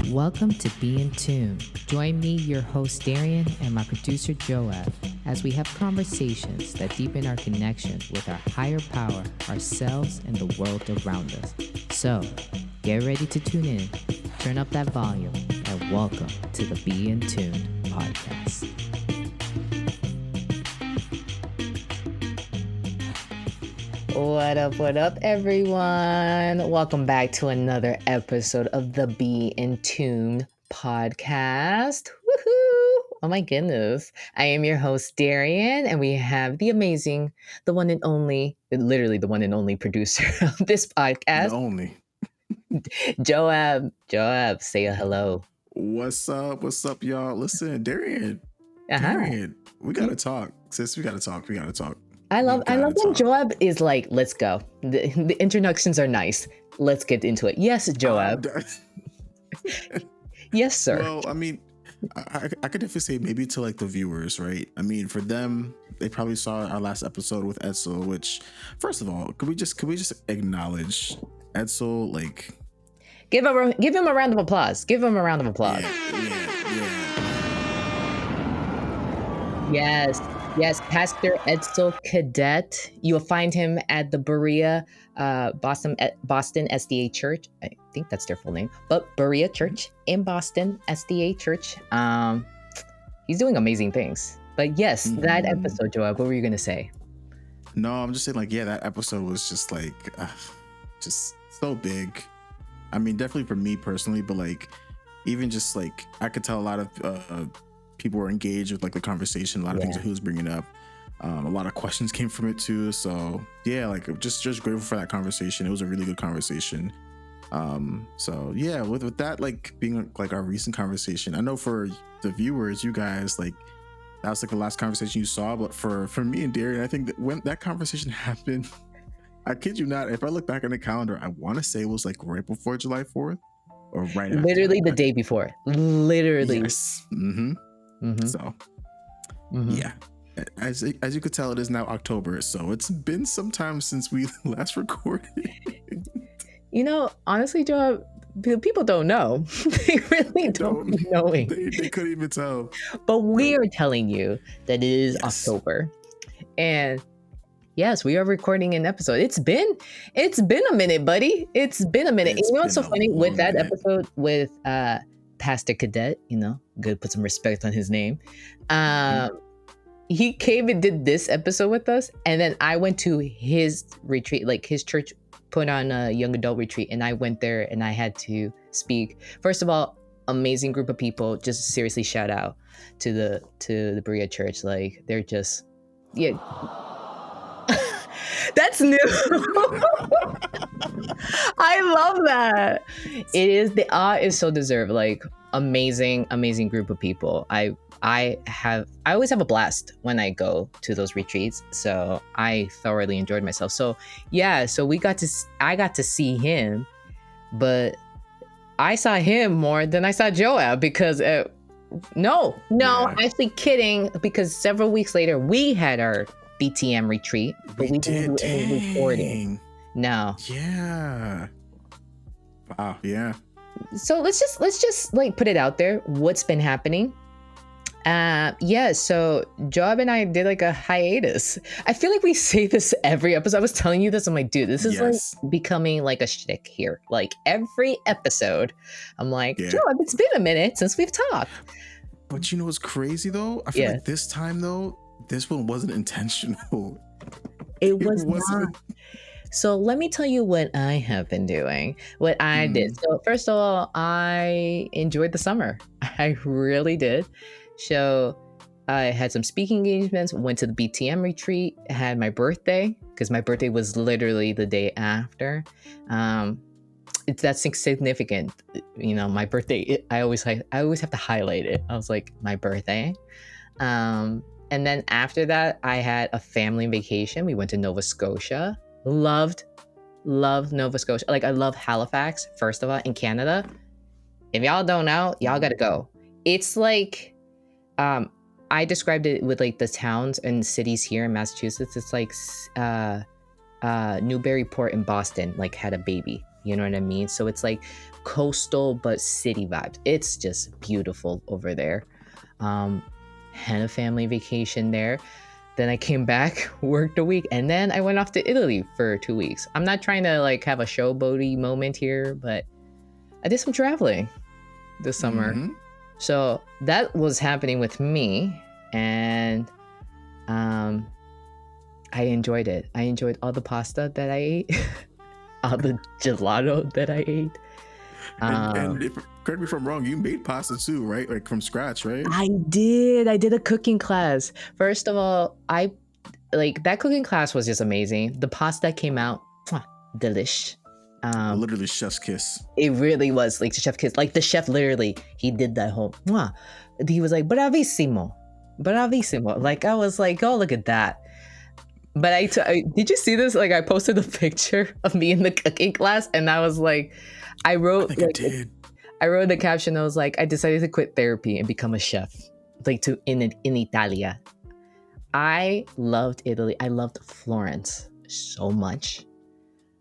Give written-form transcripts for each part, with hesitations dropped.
Welcome to Be in Tune. Join me, your host Darian, and my producer Joab, as we have conversations that deepen our connection with our higher power, ourselves, and the world around us. So, get ready to tune in, turn up that volume, and welcome to the Be in Tune podcast. What up, everyone? Welcome back to another episode of the Be in Tune podcast. Woohoo! Oh my goodness. I am your host, Darian, and we have the amazing, the one and only, literally the one and only producer of this podcast, Joab. Joab, say a hello. What's up, y'all? Listen, Darian, we gotta talk. Sis, we gotta talk. I love when Joab is like, let's go. The introductions are nice. Let's get into it. Yes, Joab. Yes, sir. Well, I mean, I could definitely say maybe to like the viewers, right? I mean, for them, they probably saw our last episode with Edsel, which, first of all, could we just acknowledge Edsel? Like, give him a round of applause. Give him a round of applause. Yeah. Yes, Pastor Edsel Cadet. You'll find him at the Berea, Boston SDA Church. I think that's their full name, but Berea Church in Boston SDA Church. He's doing amazing things. But yes, that episode, Joab, what were you gonna say? No, I'm just saying, like, yeah, that episode was just like, just so big. I mean, definitely for me personally, but like, even just like, I could tell a lot of people were engaged with like the conversation, a lot of things that he was bringing up. A lot of questions came from it too. So yeah, like just grateful for that conversation. It was a really good conversation. So yeah, with that like being like our recent conversation, I know for the viewers, you guys, like that was like the last conversation you saw, but for me and Darian, I think that when that conversation happened, I kid you not, if I look back on the calendar, I want to say it was like right before July 4th or right after. Literally the day before. Literally. Yes. So yeah, as you could tell, it is now October, so it's been some time since we last recorded. You know, honestly, Joe, people don't know. They really don't know. They couldn't even tell. But we are telling you that it is October, and yes, we are recording an episode. It's been a minute, buddy. It's been a minute. You know what's so funny with that episode with Pastor Cadet, you know, good, put some respect on his name. He came and did this episode with us, and then I went to his retreat, like his church put on a young adult retreat, and I went there and I had to speak. First of all, amazing group of people. Just seriously shout out to the Berea Church. Like they're just, yeah. That's new. I love that. It is, the is so deserved. Like amazing group of people. I always have a blast when I go to those retreats. So I thoroughly enjoyed myself. So yeah, so I got to see him, but I saw him more than I saw Joab because actually kidding, because several weeks later we had our BTM retreat, but we didn't do any recording. No. Yeah. Wow. Yeah. So let's just like put it out there. What's been happening? So Joab and I did like a hiatus. I feel like we say this every episode. I was telling you this. I'm like, dude, this is like becoming like a shtick here. Like every episode, I'm like, Joab, it's been a minute since we've talked. But you know what's crazy though? I feel like this time though, this one wasn't intentional. It wasn't. So let me tell you what I have been doing, what I did. So first of all, I enjoyed the summer. I really did. So I had some speaking engagements, went to the BTM retreat, had my birthday, because my birthday was literally the day after. That's significant. You know, my birthday, I always have to highlight it. I was like, my birthday. And then after that, I had a family vacation. We went to Nova Scotia. Loved Nova Scotia. Like, I love Halifax, first of all, in Canada. If y'all don't know, y'all gotta go. It's like, I described it with like the towns and cities here in Massachusetts. It's like Newburyport in Boston, like had a baby. You know what I mean? So it's like coastal but city vibes. It's just beautiful over there. Um, had a family vacation there. Then I came back, worked a week, and then I went off to Italy for 2 weeks. I'm not trying to like have a showboaty moment here, but I did some traveling this summer. Mm-hmm. So that was happening with me, and um, I enjoyed it. I enjoyed all the pasta that I ate, all the gelato that I ate. And if, correct me if I'm wrong, you made pasta too, right? Like from scratch, right? I did. I did a cooking class. First of all, I like that cooking class was just amazing. The pasta came out delish. Literally chef's kiss. It really was like the chef kiss. Like the chef literally, he did that whole. He was like bravissimo, bravissimo. Like I was like, oh look at that. But did you see this? Like I posted a picture of me in the cooking class, and I was like, I wrote. I think I did. I wrote the caption. I was like, I decided to quit therapy and become a chef, like in Italia. I loved Italy. I loved Florence so much.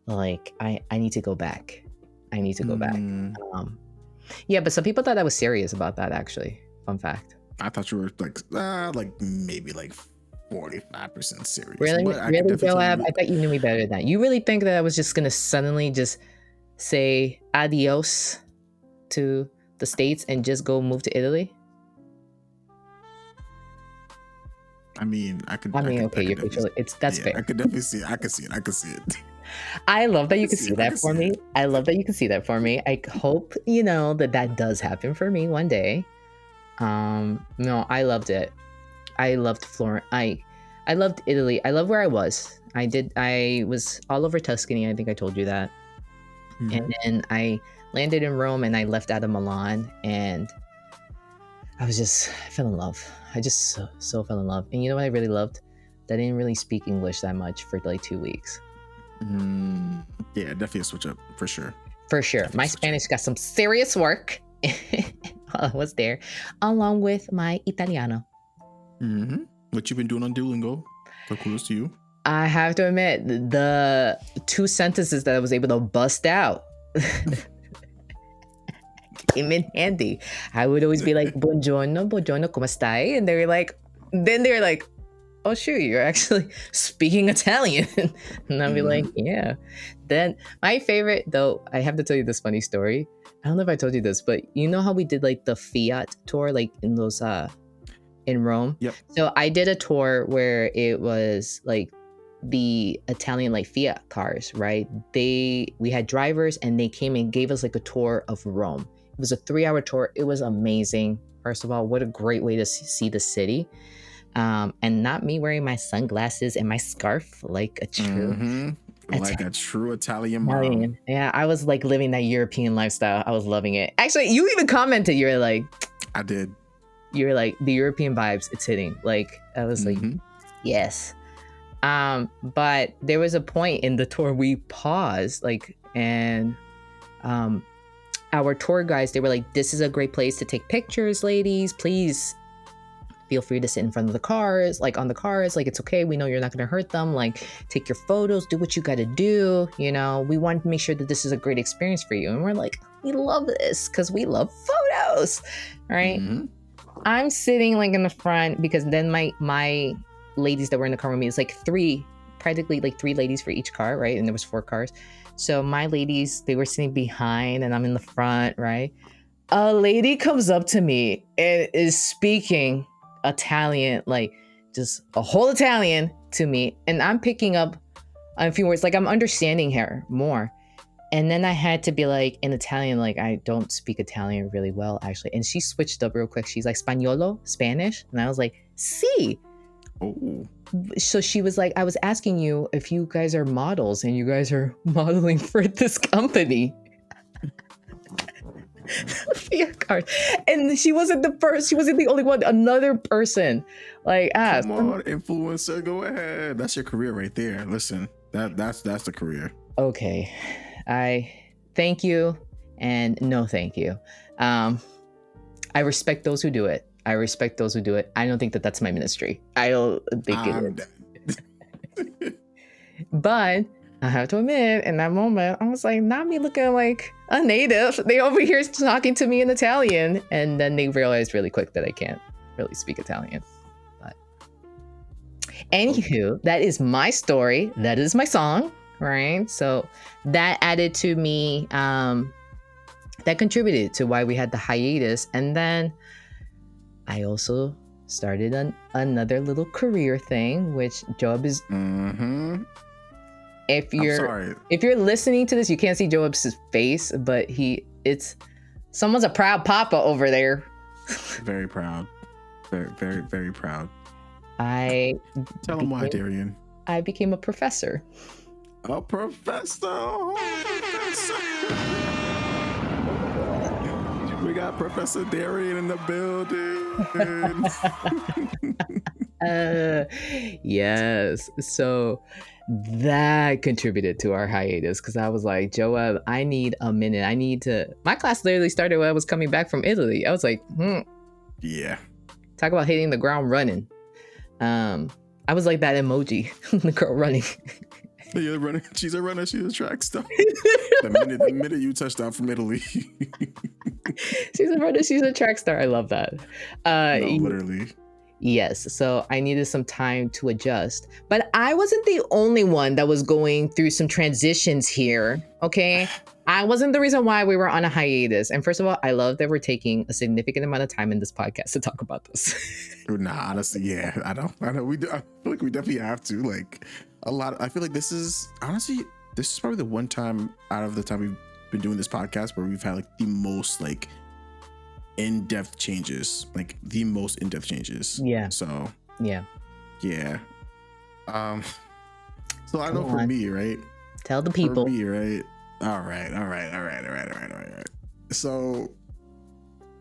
Like I need to go back. I need to go back. Yeah, but some people thought I was serious about that. Actually, fun fact. I thought you were like maybe like 45% serious. Really, But really, Joab? I thought you knew me better than that. You really think that I was just gonna suddenly just say adios to the States and just go move to Italy? I mean, okay, you're officially. That's fair. I could definitely see it. I could see it. I love that you can see that for me. I love that you can see that for me. I hope that does happen for me one day. No, I loved it. I loved Florence. I loved Italy. I love where I was. I was all over Tuscany. I think I told you that. Mm-hmm. And then I landed in Rome and I left out of Milan, and I fell in love. I just so fell in love. And you know what I really loved? That I didn't really speak English that much for like 2 weeks. Yeah, definitely a switch up for sure. For sure. My Spanish got some serious work while I was there, along with my Italiano. Mm-hmm. What you been doing on Duolingo? So kudos to you. I have to admit, the 2 sentences that I was able to bust out came in handy. I would always be like, buongiorno, come stai? And they're like, oh shoot, you're actually speaking Italian. And I'll be like, yeah. Then my favorite, though, I have to tell you this funny story. I don't know if I told you this, but you know how we did like the Fiat tour, like in those in Rome? Yep. So I did a tour where it was like the Italian like Fiat cars, right? We had drivers and they came and gave us like a tour of Rome. It was a 3-hour tour. It was amazing. First of all, what a great way to see the city. And not me wearing my sunglasses and my scarf like a true a true Italian mom. Yeah, I was like living that European lifestyle. I was loving it. Actually, you even commented, you were like, I did. You were like, the European vibes, it's hitting. Like I was like, yes. But there was a point in the tour we paused, and our tour guides, they were like, this is a great place to take pictures, ladies. Please feel free to sit in front of the cars, like on the cars. Like, it's okay. We know you're not going to hurt them. Like, take your photos, do what you got to do. We want to make sure that this is a great experience for you. And we're like, we love this because we love photos, right? I'm sitting like in the front because then my ladies that were in the car with me, it's like practically 3 ladies for each car, right? And there was 4 cars. So my ladies, they were sitting behind and I'm in the front, right? A lady comes up to me and is speaking Italian, like just a whole Italian to me. And I'm picking up a few words, like I'm understanding her more. And then I had to be like in Italian, like I don't speak Italian really well, actually. And she switched up real quick. She's like, Spagnolo, Spanish. And I was like, sí. Oh. So she was like, I was asking you if you guys are models and you guys are modeling for this company. And she wasn't the first. She wasn't the only one. Another person like asked. Come on, influencer, go ahead. That's your career right there. Listen, that's the career. Okay. I thank you and no thank you. I respect those who do it. I don't think that that's my ministry. I don't think it is. But I have to admit, in that moment, I was like, not me looking like a native. They over here talking to me in Italian. And then they realized really quick that I can't really speak Italian. But anywho, that is my story. That is my song, right? So that added to me, that contributed to why we had the hiatus. And then I also started another little career thing, which Joab is. Mm-hmm. If you're listening to this, you can't see Joab's face, but someone's a proud papa over there. Very proud. Very, very, very proud. Tell him why, Darian. I became a professor. A professor. We got Professor Darian in the building. Yes. So that contributed to our hiatus because I was like, Joab, I need a minute. My class literally started when I was coming back from Italy. I was like, Yeah. Talk about hitting the ground running. I was like that emoji, the girl running. You're running. She's a runner. She's a track star. The minute you touched down from Italy. She's a runner. She's a track star. I love that. No, literally. Yes. So I needed some time to adjust. But I wasn't the only one that was going through some transitions here. Okay. I wasn't the reason why we were on a hiatus. And first of all, I love that we're taking a significant amount of time in this podcast to talk about this. Nah, honestly, yeah. I know. We do. I feel like we definitely have to. Like a lot. I feel like this is probably the one time out of the time we've been doing this podcast where we've had like the most like in-depth changes, like the most in-depth changes. Yeah. So yeah. So I know for me, right? Tell the people. For me, right? All right. So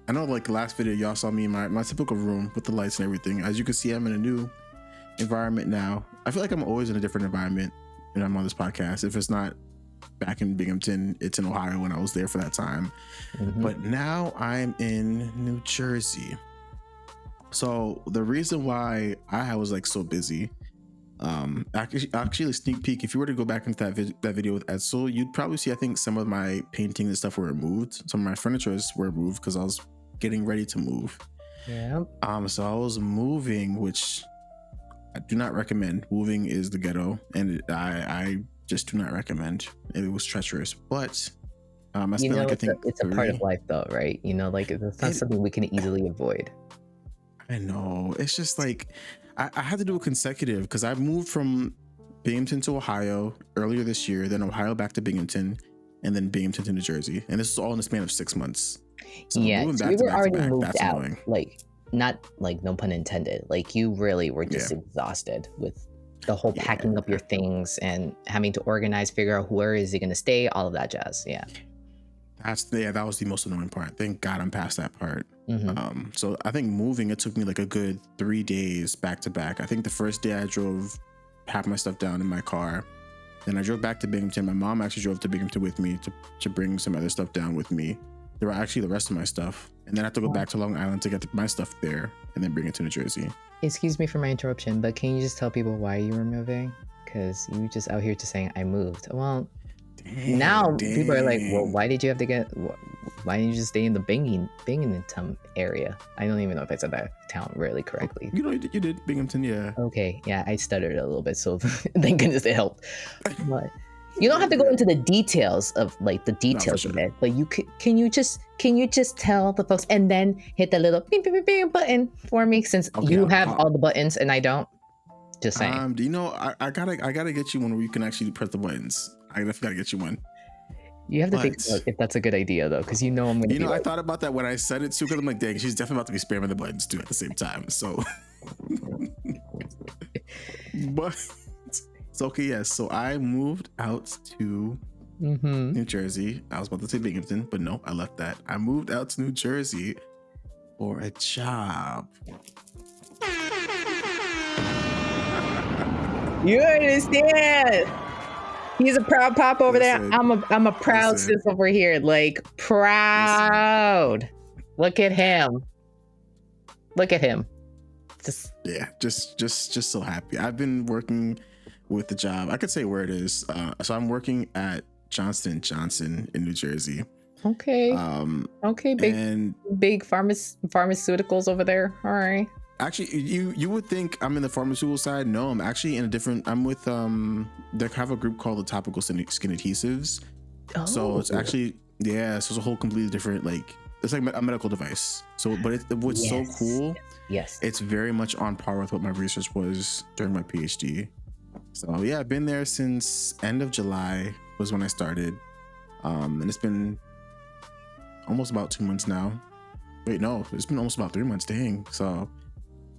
I know like last video y'all saw me in my typical room with the lights and everything. As you can see, I'm in a new environment now. I feel like I'm always in a different environment when I'm on this podcast. If it's not back in Binghamton, it's in Ohio when I was there for that time. Mm-hmm. But now I'm in New Jersey. So the reason why I was like so busy, actually sneak peek, if you were to go back into that video with Edsel, you'd probably see I think some of my painting and stuff were removed. Some of my furniture were removed because I was getting ready to move. Yeah. So I was moving, which I do not recommend. Moving is the ghetto, and I just do not recommend. It was treacherous, but I spent like I think it's a part of life, though, right? Like it's not something we can easily avoid. I know. It's just like I had to do a consecutive because I moved from Binghamton to Ohio earlier this year, then Ohio back to Binghamton, and then Binghamton to New Jersey, and this is all in the span of 6 months. So yeah, so you were already moved out. Annoying. Like, not like no pun intended. Like you really were just exhausted with the whole packing up your things and having to organize, figure out where is he going to stay, all of that jazz. Yeah. That was the most annoying part. Thank God I'm past that part. Mm-hmm. So I think moving, it took me like a good 3 days back to back. I think the first day I drove half my stuff down in my car. Then I drove back to Binghamton. My mom actually drove to Binghamton with me to bring some other stuff down with me. There were actually the rest of my stuff. And then I have to go back to Long Island to get my stuff there and then bring it to New Jersey. Excuse me for my interruption, but can you just tell people why you were moving? Because you just out here just saying I moved. Well, now people are like, well, why did you have to why didn't you just stay in the Binghamton area? I don't even know if I said that town really correctly. You did Binghamton, yeah. Okay, yeah, I stuttered a little bit, so thank goodness it helped. But you don't have to go into the details of like the details of it, but can you just tell the folks and then hit the little bing, bing, bing, bing button for me since you have all the buttons and I don't. Just saying. I gotta get you one where you can actually press the buttons. I definitely gotta get you one. You have to think about if that's a good idea though, because I'm gonna. I thought about that when I said it too, because I'm like, dang, she's definitely about to be spamming the buttons too at the same time. So, but. So, okay, yes. So I moved out to New Jersey. I was about to say Binghamton, but no, I left that. I moved out to New Jersey for a job. You understand? He's a proud pop over there. I'm a proud sis over here. Like proud. Look at him. Just so happy. I've been working with the job. I could say where it is. So I'm working at Johnson & Johnson in New Jersey. Okay. Um, Okay, and big pharmaceuticals over there. All right. actually, you would think I'm in the pharmaceutical side. No, I'm actually in a different. I'm with they have a group called the Topical Skin Adhesives. So it's Oh, actually, yeah. So it's a whole completely different, like, it's like a medical device. So, but what's so yes. cool, Yes. it's very much on par with what my research was during my PhD. So yeah, I've been there since end of July was when I started, and it's been almost about 2 months now. Wait, no, it's been almost about 3 months. Dang. So,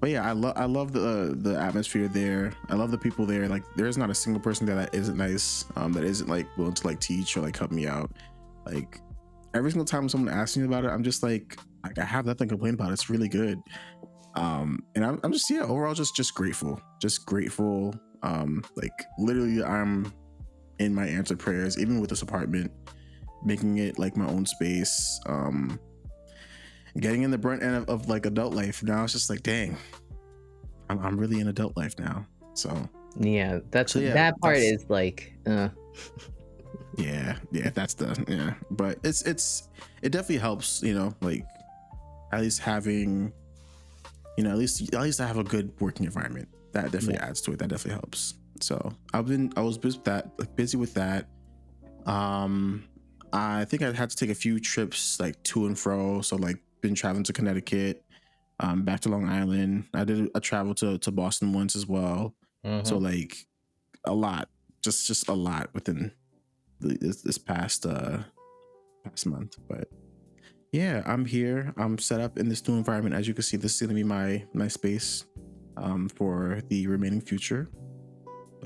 but yeah, I love the atmosphere there. I love the people there. Like, there's not a single person there that isn't nice, that isn't like willing to like teach or like help me out. Like, every single time someone asks me about it, I'm just like I have nothing to complain about. It's really good. And I'm just, yeah, overall just grateful, like, literally I'm in my answered prayers, even with this apartment, making it like my own space, getting in the brunt end of like adult life. Now it's just like, dang, I'm really in adult life now. So Yeah, yeah, that part that's, is like, yeah, that's the, yeah, but it definitely helps, like, at least having, at least I have a good working environment. That definitely yeah. adds to it. That definitely helps. So I was busy with that, um I think I had to take a few trips like to and fro. So like, been traveling to Connecticut, back to Long Island. I did a travel to Boston once as well. So Mm-hmm. like, a lot, just a lot within this past month. But yeah, I'm here. I'm set up in this new environment. As you can see, this is gonna be my space, for the remaining future.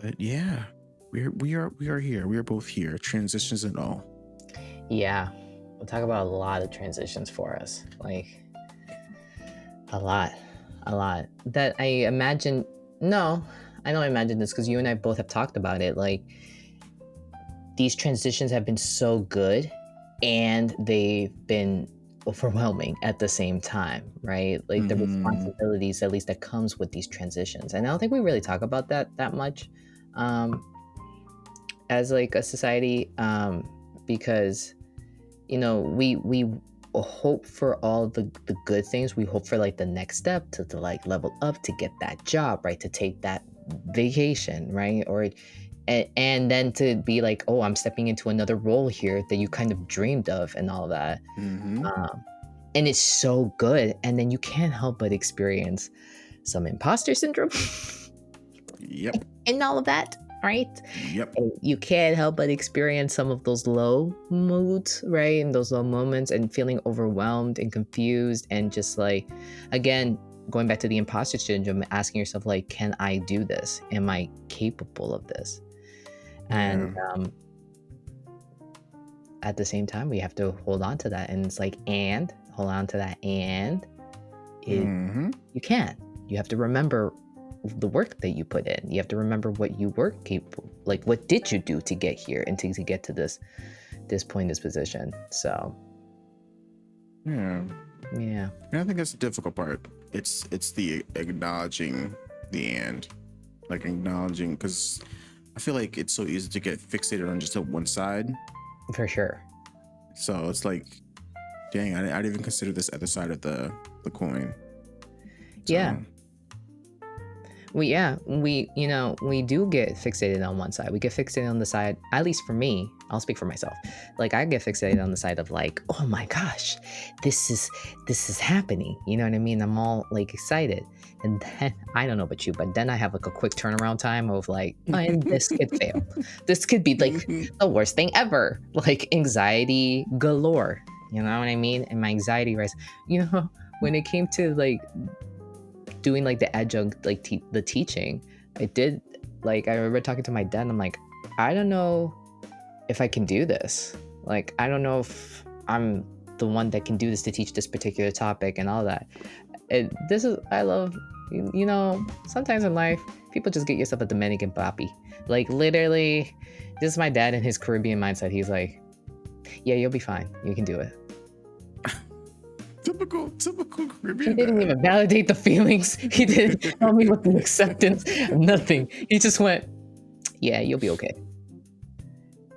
But yeah, we are here. We are both here. Transitions and all. Yeah, we'll talk about a lot of transitions for us. Like a lot, that I imagine. No, I don't imagine this because you and I both have talked about it. Like, these transitions have been so good and they've been overwhelming at the same time, right? Like the Mm-hmm. responsibilities, at least, that comes with these transitions. And I don't think we really talk about that much, um, as like a society, because we hope for all the good things. We hope for like the next step to like level up, to get that job, right, to take that vacation, right, or and then to be like, oh, I'm stepping into another role here that you kind of dreamed of and all that. Mm-hmm. um, and it's so good, and then you can't help but experience some imposter syndrome Yep. and all of that, right? Yep. And you can't help but experience some of those low moods, right? And those low moments, and feeling overwhelmed and confused, and just like, again, going back to the imposter syndrome, asking yourself, like, can I do this? Am I capable of this? And Yeah. at the same time, we have to hold on to that. And it's like, and hold on to that. And it, Mm-hmm. you can't. You have to remember the work that you put in. You have to remember what you were capable. Like, what did you do to get here and to get to this point, this position? So, Yeah. yeah, And I think that's the difficult part. It's the acknowledging the end, like acknowledging, because I feel like it's so easy to get fixated on just one side. for sure. So it's like, dang, I didn't even consider this other side of the coin. Yeah. So We do get fixated on one side. We get fixated on the side, at least for me, I'll speak for myself. Like, I get fixated on the side of like, oh my gosh, this is happening. You know what I mean? I'm all like excited. And then I don't know about you, but then I have like a quick turnaround time of like, oh, and this could fail. This could be like the worst thing ever. Like, anxiety galore. You know what I mean? And my anxiety rise. When it came to like doing like the adjunct, like the teaching, I did, like, I remember talking to my dad, and I'm like, I don't know if I can do this. Like, I don't know if I'm the one that can do this, to teach this particular topic and all that. This is, I love, sometimes in life, people just get yourself a Dominican papi. Like, literally, this is my dad in his Caribbean mindset. He's like, yeah, you'll be fine. You can do it. typical He Caribbean didn't dad. even validate the feelings. He didn't tell me what the acceptance, nothing. He just went, yeah, you'll be okay.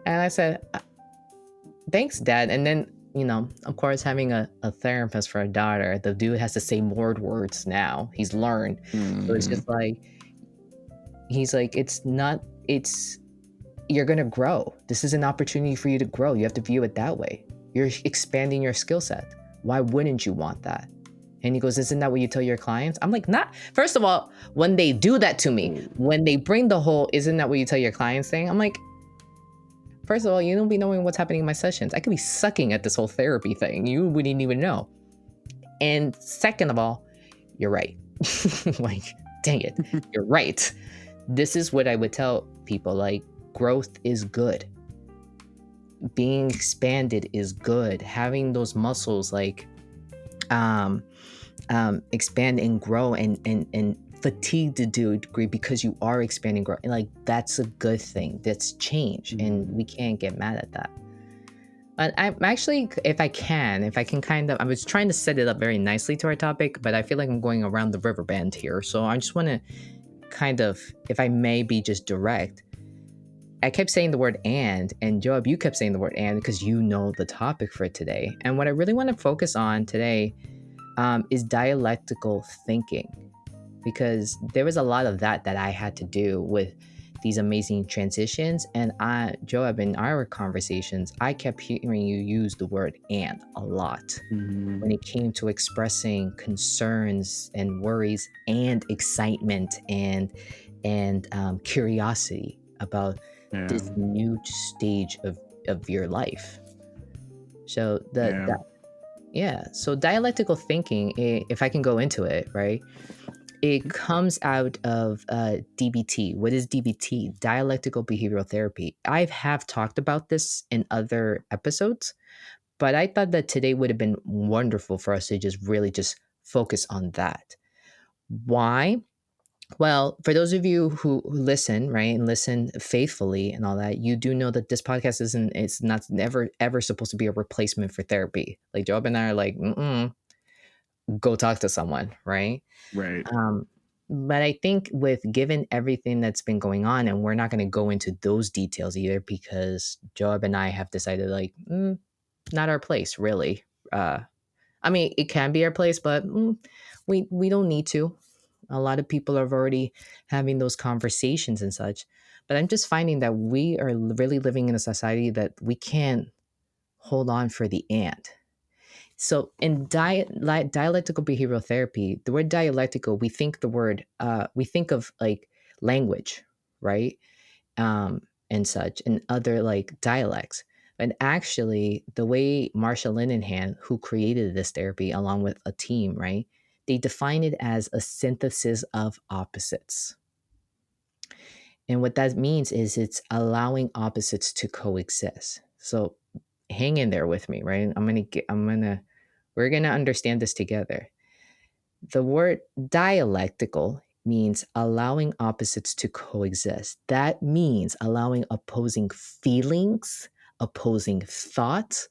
And I said, thanks, Dad. And then, of course, having a therapist for a daughter, the dude has to say more words now. He's learned. So it's Hmm. just like, he's like, you're going to grow. This is an opportunity for you to grow. You have to view it that way. You're expanding your skill set. Why wouldn't you want that? And he goes, isn't that what you tell your clients? I'm like, not. First of all, when they do that to me, when they bring the whole, isn't that what you tell your clients thing? I'm like, first of all, you don't be knowing what's happening in my sessions. I could be sucking at this whole therapy thing. You wouldn't even know. And second of all, you're right. Like, dang it, you're right. This is what I would tell people, like, growth is good. Being expanded is good. Having those muscles, like, um, expand and grow and fatigue to do a degree because you are expanding, grow. Like, that's a good thing. That's change, and we can't get mad at that. But I'm actually, if I can kind of, I was trying to set it up very nicely to our topic, but I feel like I'm going around the river bend here. So I just want to kind of, if I may be just direct, I kept saying the word and Joab, you kept saying the word and because you know the topic for today. And what I really want to focus on today is dialectical thinking, because there was a lot of that I had to do with these amazing transitions. And Joab, in our conversations, I kept hearing you use the word and a lot Hmm. when it came to expressing concerns and worries and excitement and curiosity about Yeah. this new stage of your life. So Yeah. so dialectical thinking, if I can go into it, right? It comes out of DBT. What is DBT? Dialectical behavioral therapy. I have talked about this in other episodes, but I thought that today would have been wonderful for us to just really just focus on that. Why? Well, for those of you who listen, right, and listen faithfully and all that, you do know that this podcast it's not never ever supposed to be a replacement for therapy. Like Job and I are like, go talk to someone, right? Right. Um, but I think with given everything that's been going on, and we're not going to go into those details either, because Joab and I have decided, like, not our place, really. Uh, I mean, it can be our place, but we don't need to. A lot of people are already having those conversations and such. But I'm just finding that we are really living in a society that we can't hold on for the and. So in dialectical behavioral therapy, the word dialectical, we think of like language, right? And such, and other like dialects. And actually, the way Marsha Linehan, who created this therapy along with a team, right? They define it as a synthesis of opposites. And what that means is it's allowing opposites to coexist. So hang in there with me, right? We're gonna understand this together. The word dialectical means allowing opposites to coexist. That means allowing opposing feelings, opposing thoughts,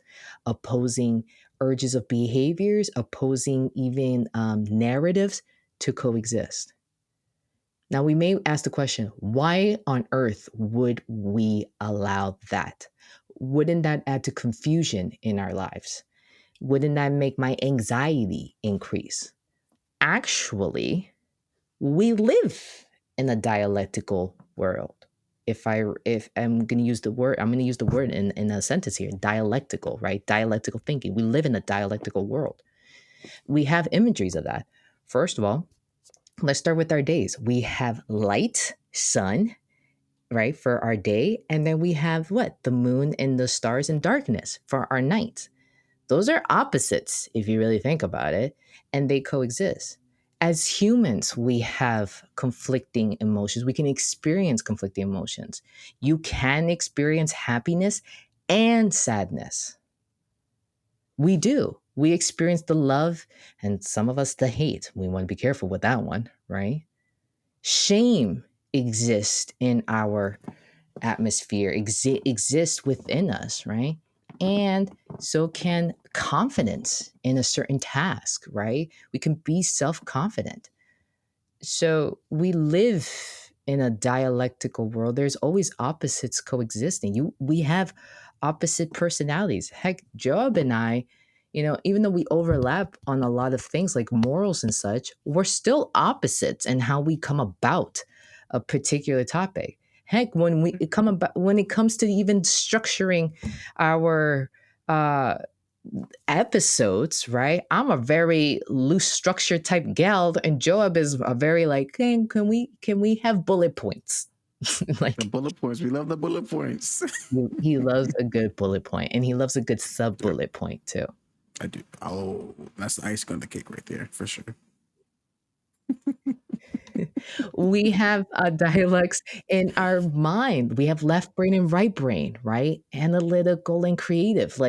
opposing urges of behaviors, opposing even narratives to coexist. Now, we may ask the question, why on earth would we allow that? Wouldn't that add to confusion in our lives? Wouldn't that make my anxiety increase? Actually, we live in a dialectical world. If I'm going to use the word, I'm going to use the word in a sentence here, dialectical, right? Dialectical thinking. We live in a dialectical world. We have imageries of that. First of all, let's start with our days. We have light, sun, right, for our day, and then we have what? The moon and the stars and darkness for our night. Those are opposites if you really think about it, and they coexist. As humans, we have conflicting emotions. We can experience conflicting emotions. You can experience happiness and sadness. We do. We experience the love and some of us the hate. We want to be careful with that one, right? Shame exists in our atmosphere, exists within us, right? And so can confidence in a certain task, right? We can be self confident. So we live in a dialectical world, there's always opposites coexisting. We have opposite personalities. Heck, Job and I, even though we overlap on a lot of things like morals and such, we're still opposites in how we come about a particular topic. Heck, when it comes to even structuring our uh episodes, right? I'm a very loose structure type gal, and Joab is a very like, can we have bullet points? The Like bullet points. We love the bullet points. he loves a good bullet point, and he loves a good sub Yep, bullet point too. I do. Oh, that's the icing on the cake right there for sure. We have dialects in our mind. We have left brain and right brain, right? Analytical and creative.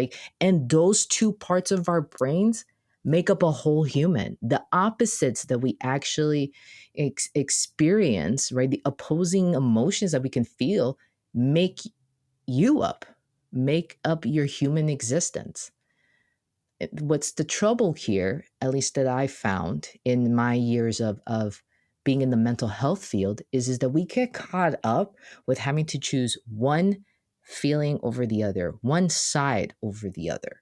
And those two parts of our brains make up a whole human. The opposites that we actually experience, right? The opposing emotions that we can feel make you up, make up your human existence. What's the trouble here, at least that I found in my years of being in the mental health field, is that we get caught up with having to choose one feeling over the other, one side over the other.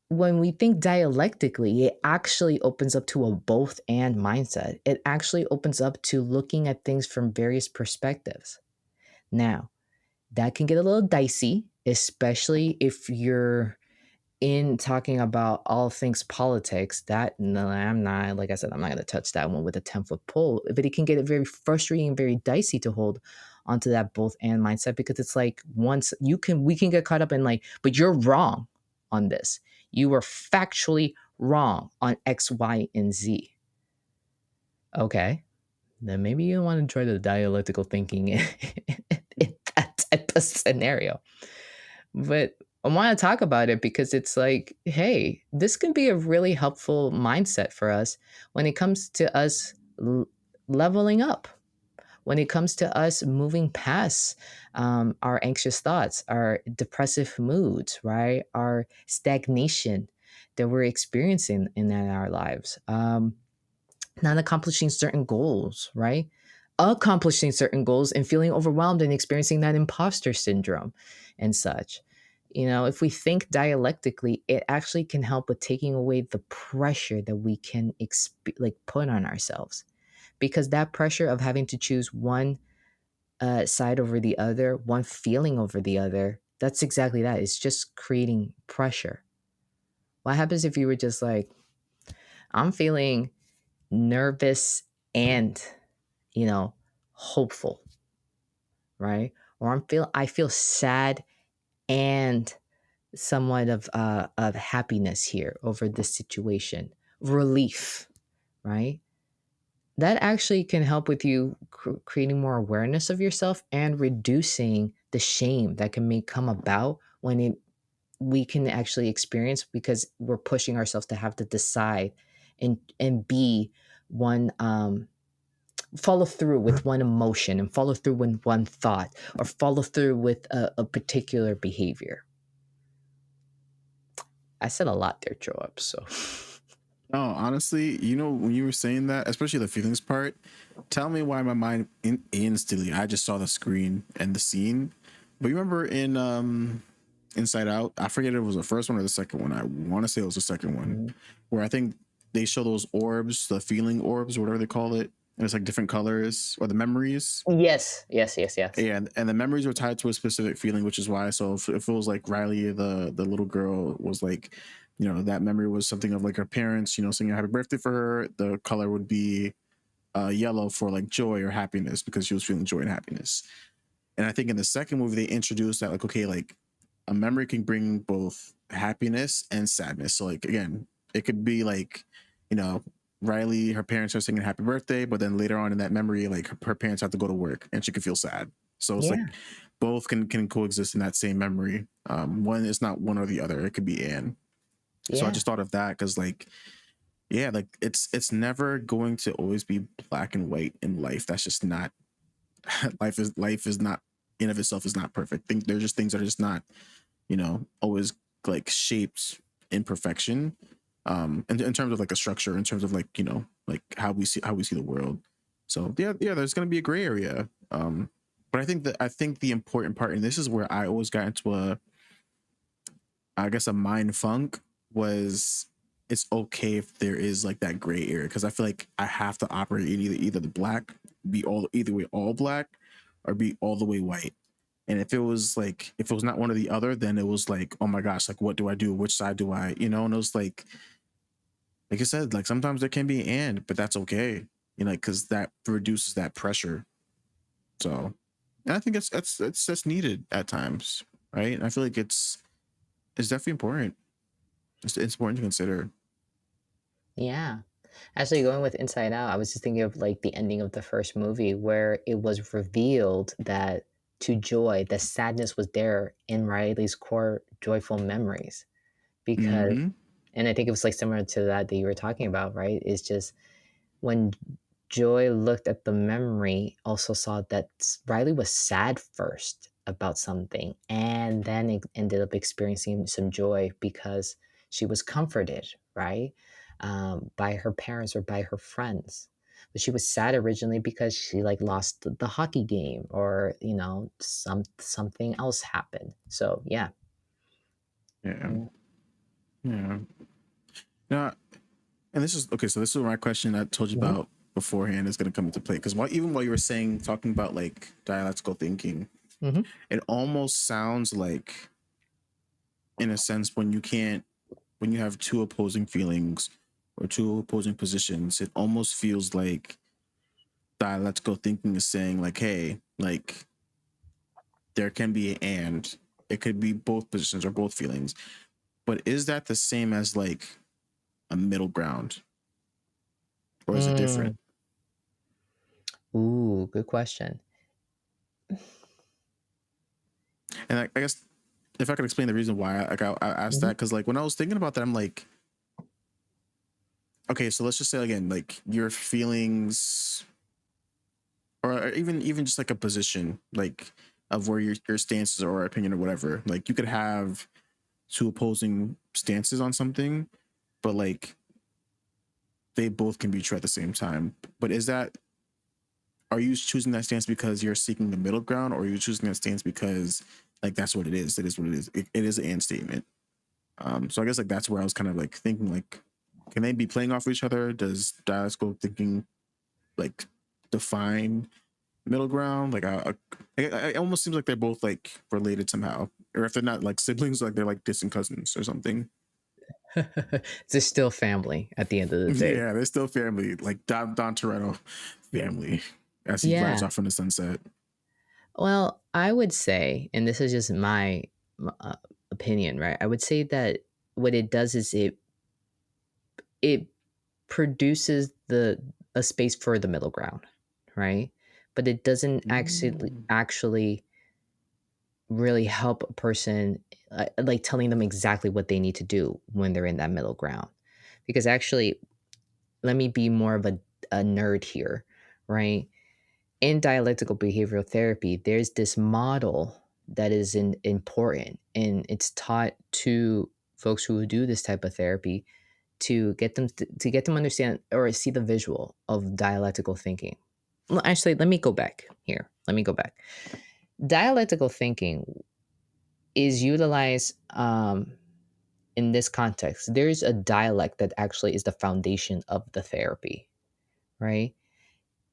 When we think dialectically, it actually opens up to a both and mindset. It actually opens up to looking at things from various perspectives. Now, that can get a little dicey, especially if you're in talking about all things politics. That, no, I'm not, like I said, I'm not going to touch that one with a 10-foot pole, but it can get very frustrating and very dicey to hold onto that both and mindset, because it's like, once we can get caught up in like, but you're wrong on this. You were factually wrong on X, Y, and Z. Okay, then maybe you want to try the dialectical thinking in that type of scenario. But I want to talk about it because it's like, hey, this can be a really helpful mindset for us when it comes to us leveling up, when it comes to us moving past our anxious thoughts, our depressive moods, right? Our stagnation that we're experiencing in our lives. Not accomplishing certain goals, right? Accomplishing certain goals and feeling overwhelmed and experiencing that imposter syndrome and such. If we think dialectically, it actually can help with taking away the pressure that we can put on ourselves, because that pressure of having to choose one side over the other, one feeling over the other, that's exactly that. It's just creating pressure. What happens if you were just like, I'm feeling nervous and hopeful, right? Or I feel sad and somewhat of happiness here over this situation, relief, right? That actually can help with you creating more awareness of yourself and reducing the shame that can come about when we can actually experience, because we're pushing ourselves to have to decide and be one follow through with one emotion and follow through with one thought, or follow through with a particular behavior. I said a lot there, Joab. So Oh, honestly, when you were saying that, especially the feelings part, tell me why my mind instantly, I just saw the screen and the scene. But you remember in Inside Out, I forget if it was the first one or the second one. I want to say it was the second one, mhm. where I think they show those orbs, the feeling orbs, whatever they call it, and it's like different colors or the memories. Yes, yes, yes, yes. Yeah, and the memories were tied to a specific feeling, which is why. So if it was like Riley, the little girl, was like, that memory was something of like her parents, singing happy birthday for her. The color would be yellow for like joy or happiness, because she was feeling joy and happiness. And I think in the second movie they introduced that, like, okay, like a memory can bring both happiness and sadness. So like, again, it could be like, you know, Riley, her parents are singing happy birthday, but then later on in that memory, like her parents have to go to work and she could feel sad. So it's Yeah, like both can coexist in that same memory. One is not one or the other. It could be and. So I yeah, just thought of that because like, yeah, like it's never going to always be black and white in life. That's just not life is not in of itself is not perfect. Think there's just things that are just not, always like shaped in perfection. In terms of like a structure, in terms of like, like how we see the world. So yeah, there's going to be a gray area. But I think the important part, and this is where I always got into I guess a mind funk, was it's okay if there is like that gray area, because I feel like I have to operate in either the black, be all either way all black, or be all the way white. And if it was not one or the other, then it was like, oh my gosh, like what do I do? Which side do I, And it was like I said, like sometimes there can be an and, but that's okay, because that reduces that pressure. So, and I think that's needed at times, right? And I feel like it's definitely important. It's important to consider. Yeah. Actually, going with Inside Out, I was just thinking of like the ending of the first movie where it was revealed that to Joy, the sadness was there in Riley's core joyful memories. Because, Mm-hmm. and I think it was like similar to that you were talking about, right? It's just when Joy looked at the memory, also saw that Riley was sad first about something, and then it ended up experiencing some joy because she was comforted, right, by her parents or by her friends. But she was sad originally because she like lost the hockey game, or something else happened. So yeah. Yeah. Yeah. Yeah. Now, and this is okay. So this is my question I told you Mhm. about beforehand is going to come into play, because even while you were talking about like dialectical thinking, Mhm. it almost sounds like, in a sense, when you have two opposing feelings or two opposing positions, it almost feels like dialectical thinking is saying like, hey, like there can be an and, it could be both positions or both feelings, but is that the same as like a middle ground, or is it different? Mm. Ooh, good question. And I guess if I could explain the reason why I asked that, Mhm. because like when I was thinking about that, I'm like, okay, so let's just say again, like your feelings, or even just like a position, like of where your stances or opinion or whatever, like you could have two opposing stances on something, but like they both can be true at the same time. But are you choosing that stance because you're seeking the middle ground, or are you choosing that stance because like that's what it is? It is what it is. It is an and statement. So I guess like that's where I was kind of like thinking like, can they be playing off each other? Does dialectical thinking like define middle ground? Like it almost seems like they're both like related somehow, or if they're not like siblings, like they're like distant cousins or something. They're still family at the end of the day. Yeah, they're still family, like Don Toretto family, as he rides Yeah. off in the sunset. Well, I would say, and this is just my opinion, right? I would say that what it does is it produces the a space for the middle ground, right? But it doesn't Mm. actually really help a person, like telling them exactly what they need to do when they're in that middle ground. Because actually, let me be more of a nerd here, right? In dialectical behavioral therapy, there's this model that is important, and it's taught to folks who do this type of therapy to get them understand or see the visual of dialectical thinking. Well, actually, let me go back here. Let me go back. Dialectical thinking is utilized in this context. There's a dialect that actually is the foundation of the therapy, right?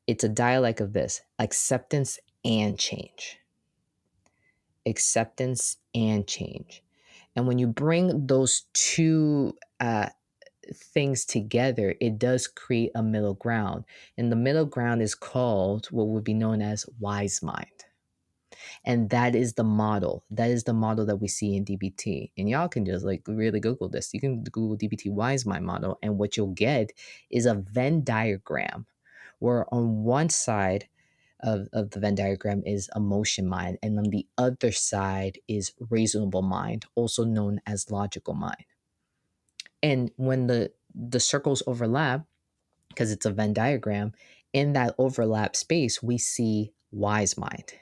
It's a dialect of this acceptance and change. Acceptance and change. And when you bring those two things together, it does create a middle ground. And the middle ground is called what would be known as wise mind. And that is the model. That is the model that we see in DBT. And y'all can just like really Google this. You can Google DBT wise mind model, and what you'll get is a Venn diagram where on one side of the Venn diagram is emotion mind, and on the other side is reasonable mind, also known as logical mind. And when the circles overlap, because it's a Venn diagram, in that overlap space, we see wise mind.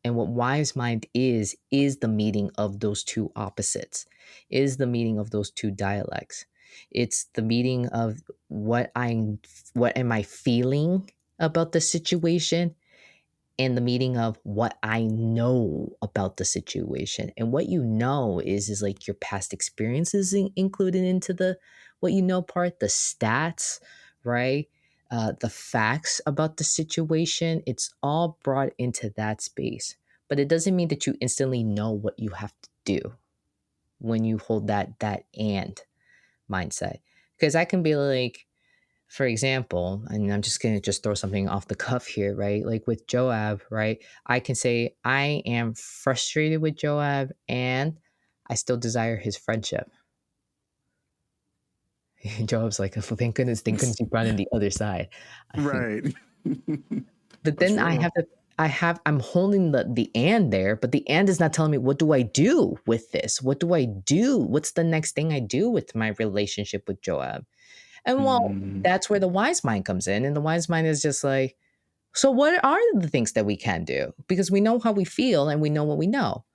And what wise mind is the meeting of those two opposites, is the meeting of those two dialects. It's the meeting of what I what am I feeling about the situation and the meaning of what I know about the situation. And what you know is like your past experiences included into the what you know part, the stats, right? The facts about the situation. It's all brought into that space. But it doesn't mean that you instantly know what you have to do when you hold that and mindset. Because I can be like, for example, and I'm just gonna just throw something off the cuff here, right? Like with Joab, right? I can say I am frustrated with Joab and I still desire his friendship. Joab's like, oh, thank goodness you brought in the other side. Right. But That's then real. I'm holding the and there, but the and is not telling me what do I do with this? What do I do? What's the next thing I do with my relationship with Joab? And well, Mm, that's where the wise mind comes in. And the wise mind is just like, so, what are the things that we can do? Because we know how we feel and we know what we know,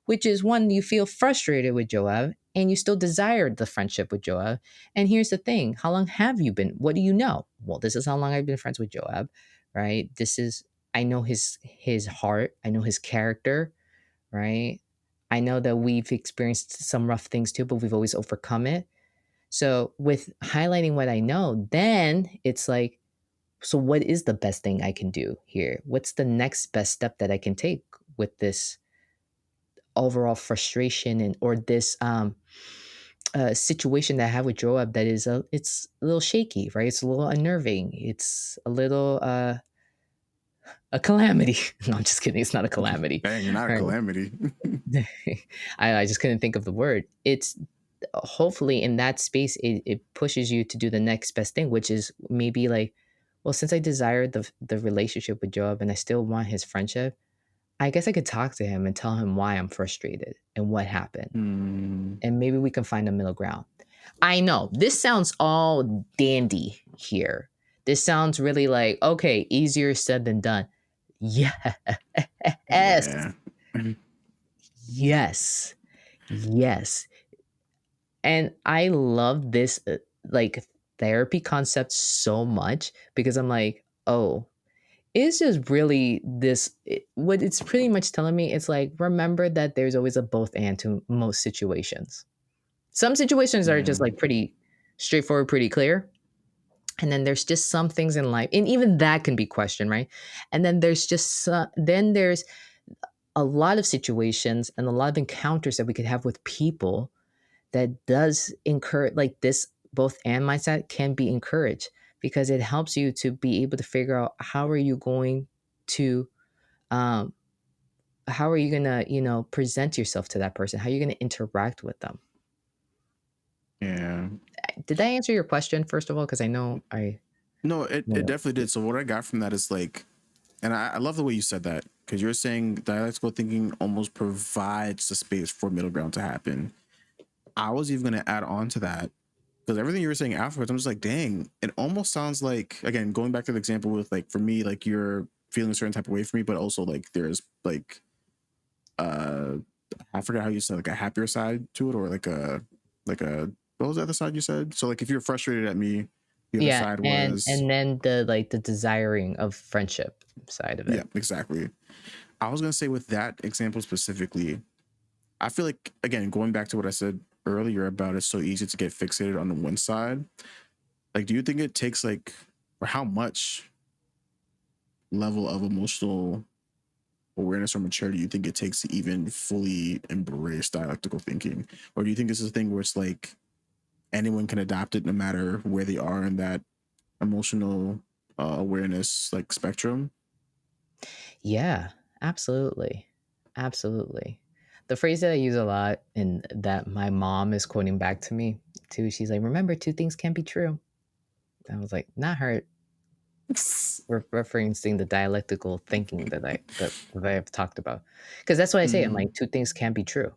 which is one, you feel frustrated with Joab and you still desire the friendship with Joab. And here's the thing, how long have you been? What do you know? Well, this is how long I've been friends with Joab, right? This is, I know his heart, I know his character, right? I know that we've experienced some rough things too, but we've always overcome it. So, with highlighting what I know, then it's like, so what is the best thing I can do here? What's the next best step that I can take with this overall frustration and or this situation that I have with Joab that is it's a little shaky, right? It's a little unnerving. It's a little a calamity. No, I'm just kidding. It's not a calamity, dang, not a right? calamity. I just couldn't think of the word. It's hopefully in that space it pushes you to do the next best thing, which is maybe like, well, since I desire the relationship with Joab and I still want his friendship, I guess I could talk to him and tell him why I'm frustrated and what happened. Mm, And maybe we can find a middle ground. I know this sounds all dandy here. This sounds really like, okay, easier said than done. Yes. yeah. Yes. Yes. And I love this like therapy concept so much because I'm like, oh, it's just really what it's pretty much telling me. It's like, remember that there's always a both and to most situations. Some situations are Yeah. just like pretty straightforward, pretty clear. And then there's just some things in life, and even that can be questioned, right? And then there's just then there's a lot of situations and a lot of encounters that we could have with people that does encourage like this both and mindset can be encouraged because it helps you to be able to figure out how are you going to um how are you going to present yourself to that person, how are you going to interact with them. Yeah. Did that answer your question first of all, because I know No, it went definitely did. So what I got from that is like, and I love the way you said that because you're saying dialectical thinking almost provides the space for middle ground to happen. I was even going to add on to that because everything you were saying afterwards, I'm just like, dang, it almost sounds like, again, going back to the example with like, for me, like you're feeling a certain type of way for me, but also like there's like, uh, I forgot how you said like a happier side to it or like a, what was the other side you said? So like if you're frustrated at me, the other yeah, side and was, then the like the desiring of friendship side of yeah, it. exactly. I was going to say with that example specifically, I feel like, again, going back to what I said earlier about it's so easy to get fixated on the one side. Like, do you think it takes like, or how much level of emotional awareness or maturity do you think it takes to even fully embrace dialectical thinking? Or do you think this is a thing where it's like anyone can adopt it no matter where they are in that emotional awareness like spectrum? Yeah, absolutely. Absolutely. The phrase that I use a lot and that my mom is quoting back to me too, she's like, remember, two things can be true. I was like, not her referencing the dialectical thinking that I have talked about. Because that's what I say. I'm Mm, like, two things can be true.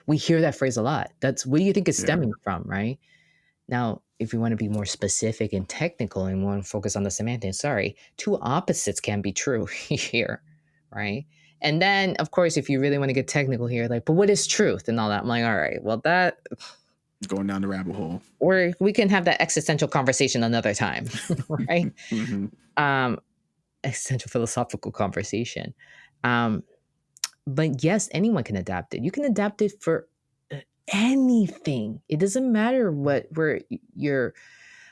We hear that phrase a lot. That's what do you think it's yeah. stemming from, right? Now, if you want to be more specific and technical and want to focus on the semantics, sorry, two opposites can be true here, right? And then, of course, if you really want to get technical here, like, but what is truth and all that? I'm like, all right, well, that, Going down the rabbit hole. or we can have that existential conversation another time, right? Hmm. Um, essential philosophical conversation. Um, but yes, anyone can adapt it. You can adapt it for anything. It doesn't matter what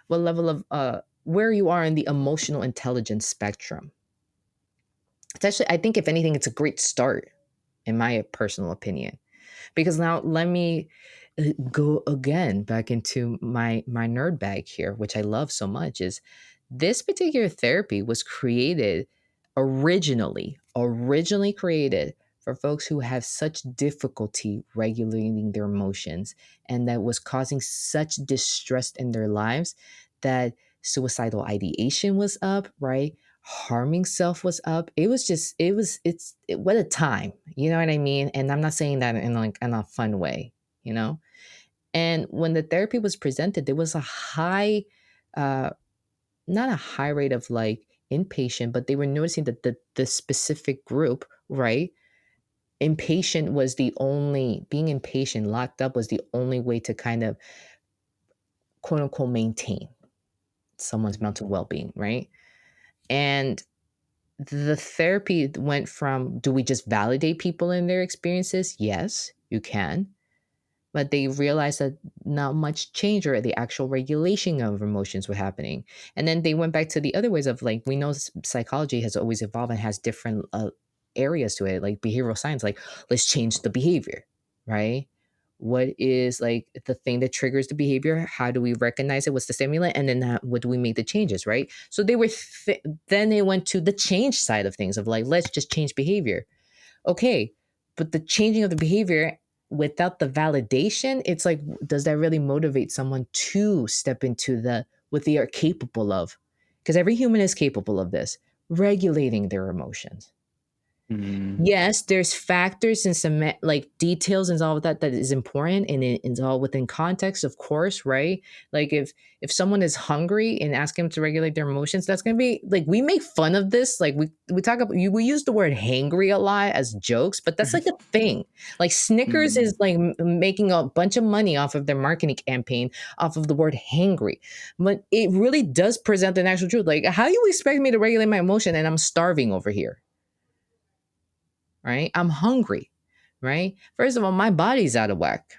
level of where you are in the emotional intelligence spectrum. It's actually, I think, if anything, it's a great start, in my personal opinion. Because now let me go again back into my nerd bag here, which I love so much. Is this particular therapy was created originally created for folks who have such difficulty regulating their emotions, and that was causing such distress in their lives that suicidal ideation was up, right? Harming self was up. It was just, what a time, you know what I mean? And I'm not saying that in like in a fun way, you know? And when the therapy was presented, there was a high, uh, not a high rate of like inpatient, but they were noticing that the specific group, right? Inpatient was the only, being inpatient, locked up was the only way to kind of quote unquote maintain someone's mental well being, right? And the therapy went from, do we just validate people in their experiences? Yes, you can. But they realized that not much change or the actual regulation of emotions were happening. And then they went back to the other ways of like, we know psychology has always evolved and has different areas to it, like behavioral science, like, let's change the behavior, right? What is like the thing that triggers the behavior? How do we recognize it? What's the stimulant? And then what do we make the changes, right? So they were, then they went to the change side of things of like, let's just change behavior. Okay, but the changing of the behavior without the validation, it's like, does that really motivate someone to step into what they are capable of? Because every human is capable of this, regulating their emotions. Mm-hmm. Yes, there's factors and some like details and all of that is important, and it's all within context, of course, right? Like if someone is hungry and ask them to regulate their emotions, that's gonna be like, we make fun of this, like we talk about, we use the word hangry a lot as jokes, but that's like a thing. Like Snickers Mm-hmm. is like making a bunch of money off of their marketing campaign off of the word hangry, but it really does present an actual truth. Like, how do you expect me to regulate my emotion and I'm starving over here? Right? I'm hungry, right? First of all, my body's out of whack.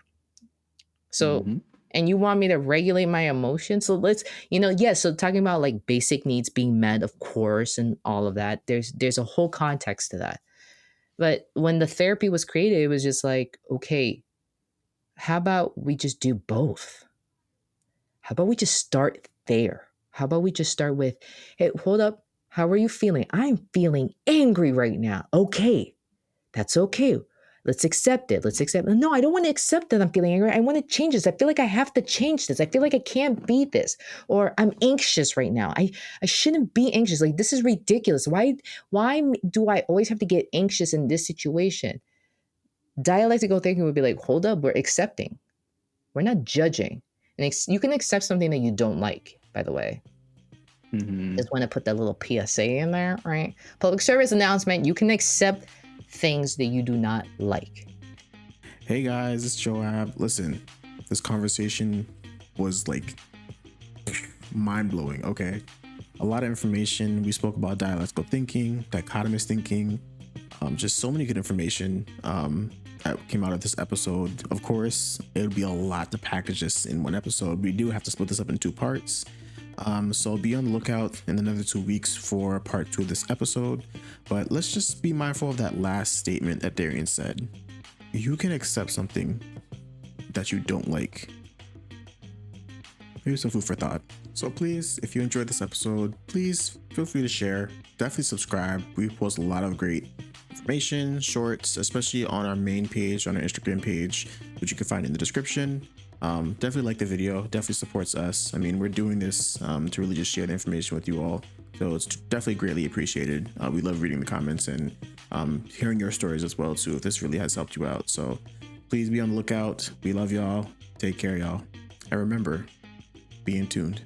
So, Mm-hmm. and you want me to regulate my emotions? So let's, yes. So talking about like basic needs being met, of course, and all of that. There's a whole context to that. But when the therapy was created, it was just like, okay, how about we just do both? How about we just start there? How about we just start with, hey, hold up. How are you feeling? I'm feeling angry right now. Okay. That's okay. Let's accept it. Let's accept it. No, I don't want to accept that I'm feeling angry. I want to change this. I feel like I have to change this. I feel like I can't be this. Or I'm anxious right now. I shouldn't be anxious. Like, this is ridiculous. Why do I always have to get anxious in this situation? Dialectical thinking would be like, hold up, we're accepting. We're not judging. And you can accept something that you don't like, by the way. Mm-hmm. Just want to put that little PSA in there, right? Public service announcement. You can accept things that you do not like. Hey guys, it's Joab. Listen, this conversation was like mind blowing. Okay, a lot of information. We spoke about dialectical thinking, dichotomous thinking, just so many good information that came out of this episode. Of course, it would be a lot to package this in one episode. We do have to split this up in two parts. So be on the lookout in another 2 weeks for part 2 of this episode. But let's just be mindful of that last statement that Darian said. You can accept something that you don't like. Maybe some food for thought. So please, if you enjoyed this episode, please feel free to share. Definitely subscribe. We post a lot of great information, shorts, especially on our main page, on our Instagram page, which you can find in the description. Definitely like the video, definitely supports us. I mean, we're doing this to really just share the information with you all. So it's definitely greatly appreciated. We love reading the comments and hearing your stories as well too, if this really has helped you out. So please be on the lookout. We love y'all. Take care, y'all. And remember, be in tuned.